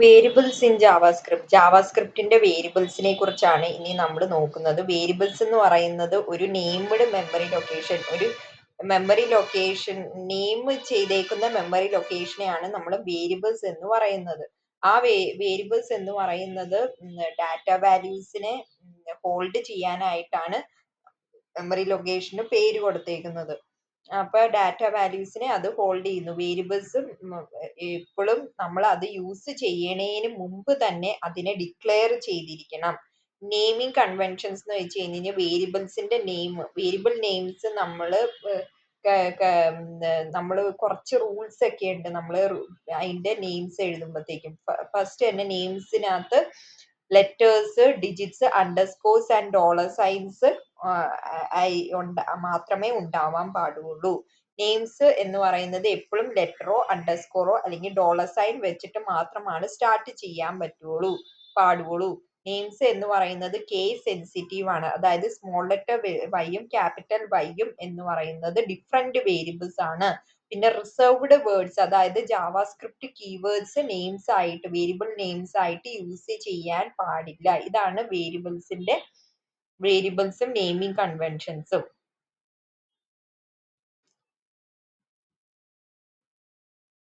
Variables in JavaScript. ജാവാസ്ക്രിപ്റ്റിന്റെ വേരിയബിൾസിനെ കുറിച്ചാണ് ഇനി നമ്മൾ നോക്കുന്നത്. വേരിയബിൾസ് എന്ന് പറയുന്നത് ഒരു നെയിംഡ് മെമ്മറി ലൊക്കേഷൻ, ഒരു മെമ്മറി ലൊക്കേഷൻ, നെയിം ചെയ്തേക്കുന്ന മെമ്മറി ലൊക്കേഷനെയാണ് നമ്മൾ വേരിയബിൾസ് എന്ന് പറയുന്നത്. ആ വേരിയബിൾസ് എന്ന് പറയുന്നത് ഡാറ്റ വാല്യൂസിനെ ഹോൾഡ് ചെയ്യാനായിട്ടാണ് മെമ്മറി ലൊക്കേഷന് പേര് കൊടുത്തേക്കുന്നത്. അപ്പൊ ഡാറ്റ വാല്യൂസിനെ അത് ഹോൾഡ് ചെയ്യുന്നു. വേരിയബിൾസ് എപ്പോഴും നമ്മൾ അത് യൂസ് ചെയ്യണേന് മുമ്പ് തന്നെ അതിനെ ഡിക്ലെയർ ചെയ്തിരിക്കണം. നെയിമിംഗ് കൺവെൻഷൻസ് എന്ന് വെച്ച് കഴിഞ്ഞാൽ വേരിയബിൾസിന്റെ വേരിയബിൾ നെയിംസ് നമ്മൾ കുറച്ച് റൂൾസ് ഒക്കെ ഉണ്ട്. നമ്മൾ അതിന്റെ നെയിംസ് എഴുതുമ്പോഴത്തേക്കും ഫസ്റ്റ് തന്നെ നെയിംസിനകത്ത് letters, digits, underscores and dollar signs മാത്രമേ ഉണ്ടാവാൻ പാടുള്ളൂ. നെയിംസ് എന്ന് പറയുന്നത് എപ്പോഴും ലെറ്ററോ അണ്ടർസ്കോറോ അല്ലെങ്കിൽ ഡോളർ സൈൻ വെച്ചിട്ട് മാത്രമാണ് സ്റ്റാർട്ട് ചെയ്യാൻ പാടുള്ളൂ. നെയിംസ് എന്ന് പറയുന്നത് കേസ് സെൻസിറ്റീവ് ആണ്. അതായത് സ്മോൾ ലെറ്റർ വൈയും ക്യാപിറ്റൽ വൈയും എന്ന് പറയുന്നത് ഡിഫറെന്റ് വേരിയബിൾസ് ആണ്. പിന്നെ റിസർവ്ഡ് വേർഡ്സ്, അതായത് ജാവാസ്ക്രിപ്റ്റ് കീവേഡ്സ് നെയിംസ് ആയിട്ട്, വേരിയബിൾ നെയിംസ് ആയിട്ട് യൂസ് ചെയ്യാൻ പാടില്ല. ഇതാണ് വേരിയബിൾസും നെയിമിംഗ് കൺവെൻഷൻസും.